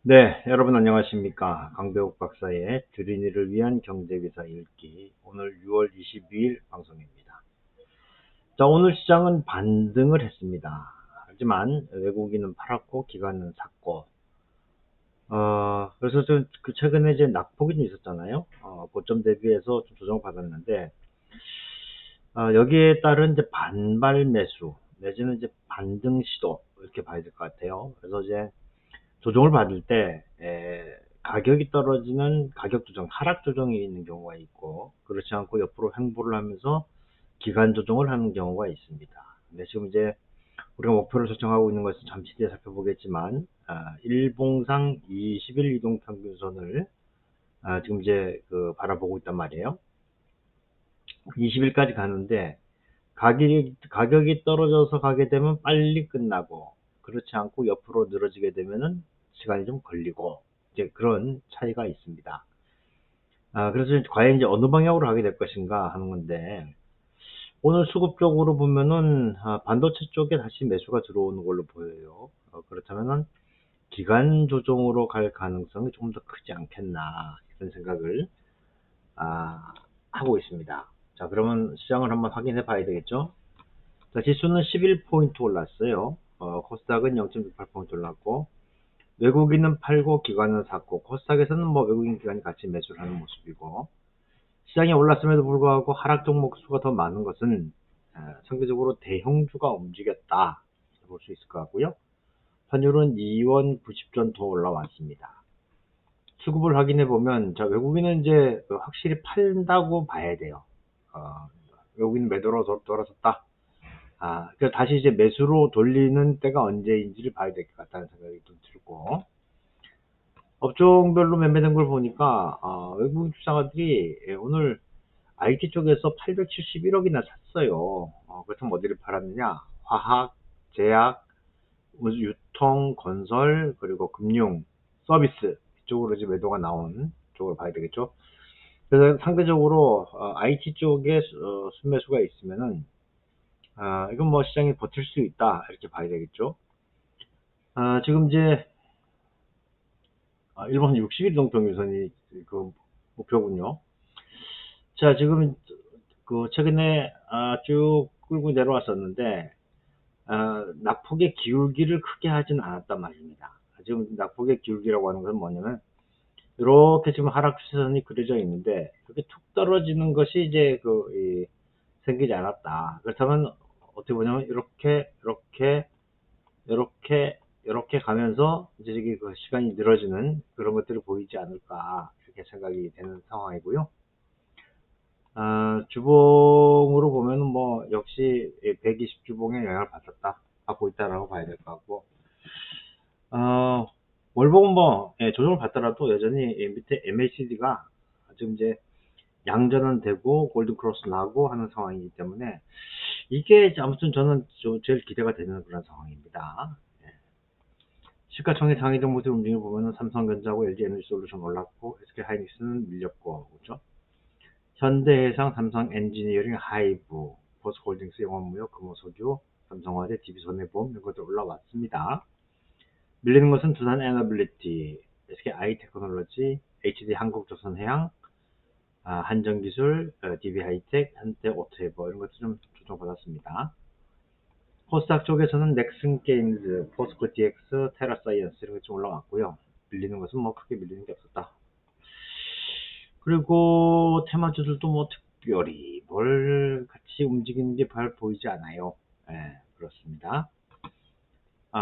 네, 여러분 안녕하십니까. 강배욱 박사의 주린이를 위한 경제기사 읽기, 오늘 6월 22일 방송입니다. 자, 오늘 시장은 반등을 했습니다. 하지만 외국인은 팔았고 기관은 샀고, 그래서 최근에 이제 낙폭이 좀 있었잖아요. 고점 대비해서 좀 조정을 받았는데, 여기에 따른 이제 반발 매수 내지는 이제 반등 시도 이렇게 봐야 될 것 같아요. 그래서 이제 조정을 받을 때 가격이 떨어지는 가격 조정, 하락 조정이 있는 경우가 있고, 그렇지 않고 옆으로 횡보를 하면서 기간 조정을 하는 경우가 있습니다. 근데 지금 이제 우리가 목표를 설정하고 있는 것은 잠시 뒤에 살펴보겠지만, 일봉상 20일 이동 평균선을 지금 이제 바라보고 있단 말이에요. 20일까지 가는데 가격이 떨어져서 가게 되면 빨리 끝나고, 그렇지 않고 옆으로 늘어지게 되면은 시간이 좀 걸리고, 이제 그런 차이가 있습니다. 그래서 과연 이제 어느 방향으로 가게 될 것인가 하는 건데, 오늘 수급적으로 보면은 반도체 쪽에 다시 매수가 들어오는 걸로 보여요. 그렇다면은 기간 조정으로 갈 가능성이 조금 더 크지 않겠나, 이런 생각을 하고 있습니다. 자, 그러면 시장을 한번 확인해 봐야 되겠죠. 자, 지수는 11포인트 올랐어요. 코스닥은 0.68포인트 올랐고, 외국인은 팔고 기관은 샀고, 코스닥에서는 뭐 외국인 기관이 같이 매수를 하는 모습이고, 시장이 올랐음에도 불구하고 하락 종목 수가 더 많은 것은 상대적으로 대형주가 움직였다 볼 수 있을 것 같고요. 환율은 2원 90전 더 올라왔습니다. 수급을 확인해 보면, 자, 외국인은 이제 확실히 판다고 봐야 돼요. 외국인 매도로 돌아섰다. 그러니까 다시 이제 매수로 돌리는 때가 언제인지를 봐야 될 것 같다는 생각이 좀 들고, 업종별로 매매된 걸 보니까, 외국인 투자가들이 오늘 IT 쪽에서 871억이나 샀어요. 그렇다면 어디를 팔았느냐? 화학, 제약, 유통, 건설, 그리고 금융, 서비스, 이쪽으로 이제 매도가 나온 쪽을 봐야 되겠죠. 그래서 상대적으로 IT 쪽에 순매수가 있으면은, 이건 뭐 시장이 버틸 수 있다, 이렇게 봐야 되겠죠. 지금 이제 일본 60일 동평균선이 그 목표군요. 자, 지금 최근에 쭉 끌고 내려왔었는데, 낙폭의 기울기를 크게 하진 않았단 말입니다. 지금 낙폭의 기울기라고 하는 것은 뭐냐면, 이렇게 지금 하락 추세선이 그려져 있는데, 그렇게 툭 떨어지는 것이 이제 생기지 않았다. 그렇다면 어떻게 보냐면, 이렇게 가면서 이제 시간이 늘어지는 그런 것들이 보이지 않을까, 이렇게 생각이 되는 상황이고요. 주봉으로 보면은 뭐 역시 120주봉에 영향을 받고 있다라고 봐야 될 것 같고, 월봉은 뭐 조정을 받더라도 여전히 밑에 MACD가 지금 이제 양전은 되고 골든 크로스 나고 하는 상황이기 때문에, 이게 아무튼 저는 제일 기대가 되는 그런 상황입니다. 시가총액 상위 종목들 움직임을 보면은 삼성전자하고 LG에너지솔루션 올랐고, SK하이닉스는 밀렸고, 그렇죠? 현대해상, 삼성엔지니어링, 하이브, 포스코홀딩스, 영원무역, 금호석유, 삼성화재, DB손해보험, 이런 것들 올라왔습니다. 밀리는 것은 두산에너빌리티, SK아이테크놀로지, HD한국조선해양, 한전기술, DB하이텍, 현대오토에버, 이런 것들 좀 조정받았습니다. 코스닥 쪽에서는 넥슨게임즈, 포스코DX, 테라사이언스 이런 것 좀 올라왔고요. 밀리는 것은 뭐 크게 밀리는 게 없었다. 그리고 테마주들도 뭐 특별히 뭘 같이 움직이는 게 잘 보이지 않아요. 그렇습니다.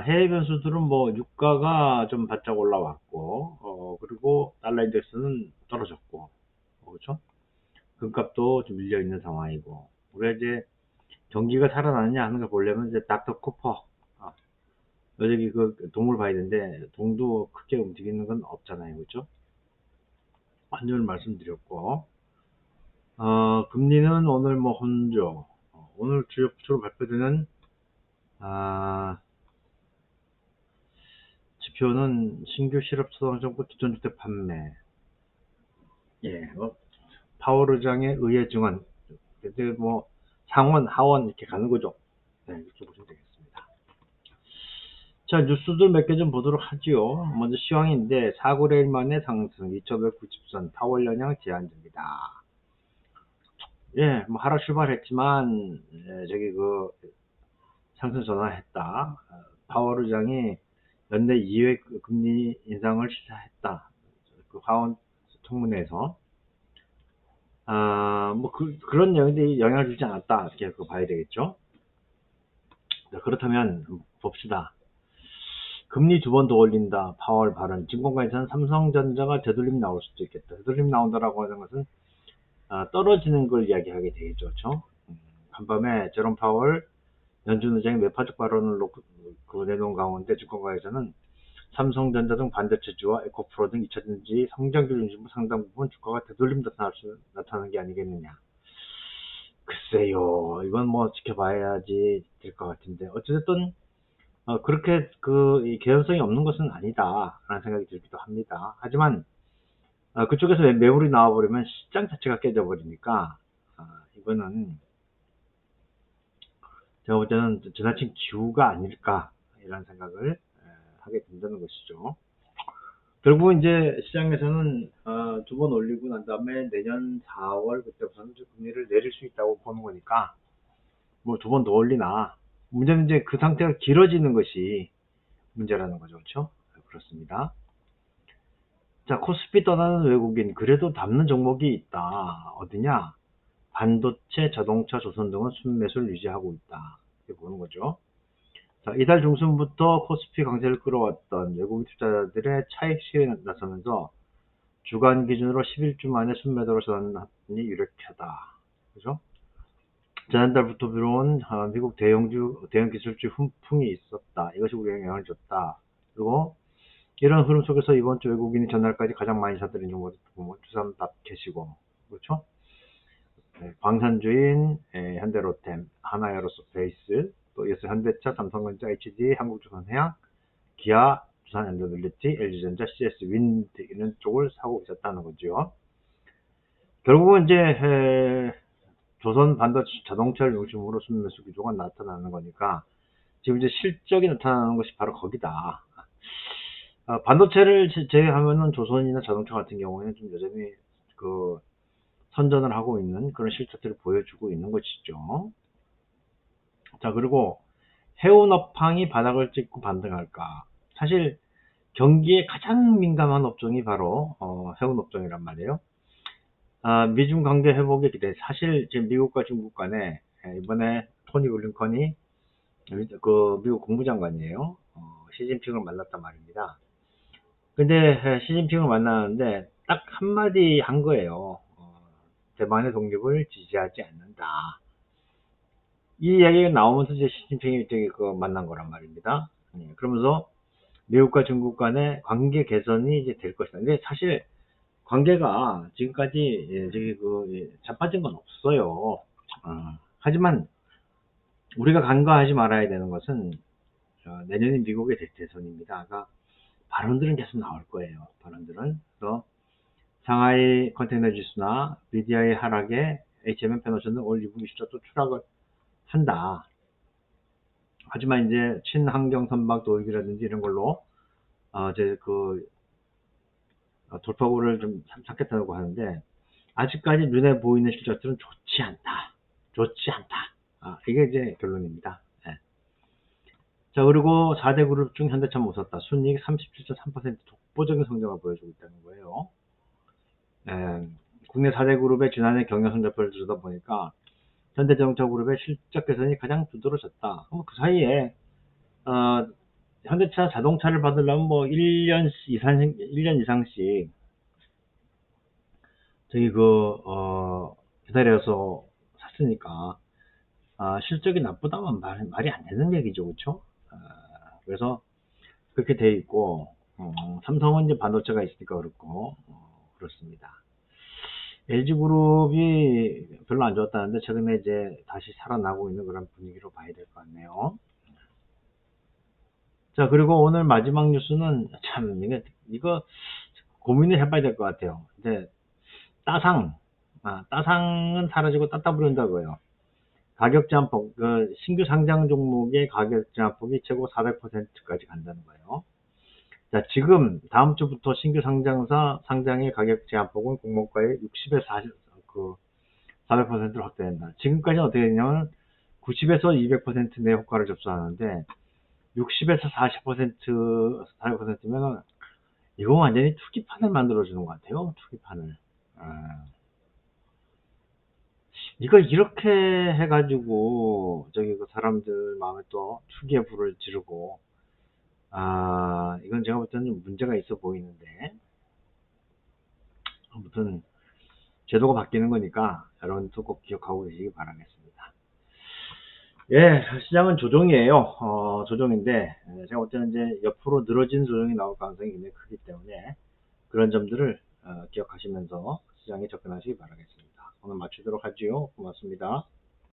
해외 변수들은 뭐 유가가 좀 바짝 올라왔고, 그리고 달러 인덱스는 떨어졌고, 그렇죠? 금값도 좀 밀려 있는 상황이고, 우리가 이제 경기가 살아나느냐 하는 걸 보려면 이제 닥터 쿠퍼, 여기 동을 봐야 되는데, 동도 크게 움직이는 건 없잖아요, 그렇죠? 환율 말씀드렸고, 금리는 오늘 뭐 혼조, 오늘 주로 발표되는 지표는 신규 실업 초당정부 기존 주택 판매, 파월 의장의 의회 증언, 그때 뭐 상원, 하원 이렇게 가는 거죠. 이렇게 보시면 되겠습니다. 자, 뉴스들 몇 개 좀 보도록 하지요. 먼저 시황인데 4거래일 만에 상승 2590선 파월 영향 제한됩니다. 예, 뭐 하락 출발했지만 저기 그 상승 전환했다. 파월 의장이 연내 2회 금리 인상을 시사했다. 그 하원 청문회에서 뭐 그런 내용들이 영향을 주지 않았다. 이렇게 봐야 되겠죠. 자, 그렇다면 봅시다. 금리 두 번 더 올린다. 파월 발언. 증권가에서는 삼성전자가 되돌림 나올 수도 있겠다. 되돌림 나온다라고 하는 것은 떨어지는 걸 이야기하게 되겠죠. 그렇죠? 간밤에 제롬 파월 연준 의장이 매파적 발언을 내놓은 가운데 증권가에서는 삼성전자 등 반도체주와 에코프로 등 2차전지 성장률 중심부 상당 부분 주가가 되돌림 나타나는 게 아니겠느냐. 글쎄요. 이건 뭐 지켜봐야지 될 것 같은데. 어쨌든 그렇게 이 개연성이 없는 것은 아니다라는 생각이 들기도 합니다. 하지만 그쪽에서 매물이 나와버리면 시장 자체가 깨져버리니까 이거는 제가 볼 때는 지나친 기우가 아닐까 이런 생각을 하게 된다는 것이죠. 결국 이제 시장에서는 두 번 올리고 난 다음에 내년 4월 그때부터는 금리를 내릴 수 있다고 보는 거니까 뭐 두 번 더 올리나 문제는 이제 그 상태가 길어지는 것이 문제라는 거죠. 그렇죠? 그렇습니다. 자, 코스피 떠나는 외국인 그래도 남는 종목이 있다. 어디냐? 반도체, 자동차, 조선 등은 순매수를 유지하고 있다. 이렇게 보는 거죠. 자, 이달 중순부터 코스피 강세를 끌어왔던 외국인 투자자들의 차익 실현에 나서면서 주간 기준으로 11주 만에 순매도로 전환하니 유력하다. 그죠? 지난달부터 들어온 미국 대형 기술주 훈풍이 있었다. 이것이 우리에게 영향을 줬다. 그리고 이런 흐름 속에서 이번 주 외국인이 전날까지 가장 많이 사들인 종목을 보면 두산납캐시고 그렇죠? 네, 광산주인 현대로템, 하나에어로스페이스, 또 이어서 현대차, 삼성전자, HD, 한국조선해양, 기아, 두산엔더빌리티, LG전자, CS윈드 이런 쪽을 사고 있었다는 거죠. 결국은 이제 조선 반도체 자동차를 중심으로 순매수 기조가 나타나는 거니까 지금 이제 실적이 나타나는 것이 바로 거기다. 반도체를 제외하면은 조선이나 자동차 같은 경우에는 좀 여전히 선전을 하고 있는 그런 실적들을 보여주고 있는 것이죠. 자, 그리고 해운 업황이 바닥을 찍고 반등할까? 사실 경기에 가장 민감한 업종이 바로 해운 업종이란 말이에요. 미중 관계 회복에 기대. 사실 지금 미국과 중국 간에 이번에 토니 블링컨이 미국 국무장관이에요. 시진핑을 만났단 말입니다. 근데 시진핑을 만나는데 딱 한마디 한 거예요. 대만의 독립을 지지하지 않는다. 이 이야기가 나오면서 이제 시진핑이 만난 거란 말입니다. 그러면서 미국과 중국 간의 관계 개선이 이제 될 것이다. 근데 사실 관계가 지금까지 자빠진 건 없어요. 하지만 우리가 간과하지 말아야 되는 것은 내년에 미국의 대선입니다. 그러니까 발언들은 계속 나올 거예요. 발언들은. 그래서 상하이 컨테이너 지수나 BDI 하락에 HMM 패너션 등 올 2분기 실적도 추락을 한다. 하지만 이제 친환경 선박 도입이라든지 이런 걸로 이제 돌파구를 좀 삼겠다고 하는데 아직까지 눈에 보이는 실적들은 좋지 않다. 좋지 않다. 이게 이제 결론입니다. 네. 자, 그리고 4대 그룹 중 현대차는 웃었다. 순이익 37.3% 독보적인 성장을 보여주고 있다는 거예요. 국내 4대 그룹의 지난해 경영 성적표를 들여다보니까 현대자동차 그룹의 실적 개선이 가장 두드러졌다. 그 사이에 현대차 자동차를 받으려면 뭐 1년 이상씩 기다려서 샀으니까 실적이 나쁘다면 말이 안 되는 얘기죠. 그렇죠? 그래서 그렇게 돼 있고 삼성은 이제 반도체가 있으니까 그렇고 그렇습니다. LG그룹이 별로 안 좋았다는데 최근에 이제 다시 살아나고 있는 그런 분위기로 봐야 될 것 같네요. 자, 그리고 오늘 마지막 뉴스는 참 이거 고민을 해봐야 될 것 같아요. 이제 따상은 사라지고 따따 부른다고요. 가격 제한폭, 그 신규 상장 종목의 가격 제한폭이 최고 400%까지 간다는 거예요. 자, 지금 다음 주부터 신규 상장사 상장의 가격 제한폭은 공모가의 60에서 40, 400%로 확대된다. 지금까지는 어떻게 되냐면 90에서 200%내 효과를 접수하는데 60에서 40%, 40%면 이거 완전히 투기판을 만들어주는 것 같아요. 투기판을. 이거 이렇게 해가지고 저기 그 사람들 마음에 또 투기의 불을 지르고 이건 제가 볼 때는 좀 문제가 있어 보이는데 아무튼 제도가 바뀌는 거니까 여러분도 꼭 기억하고 계시기 바라겠습니다. 예, 시장은 조정이에요. 조정인데 제가 볼 때는 이제 옆으로 늘어진 조정이 나올 가능성이 굉장히 크기 때문에 그런 점들을 기억하시면서 시장에 접근하시기 바라겠습니다. 오늘 마치도록 하지요. 고맙습니다.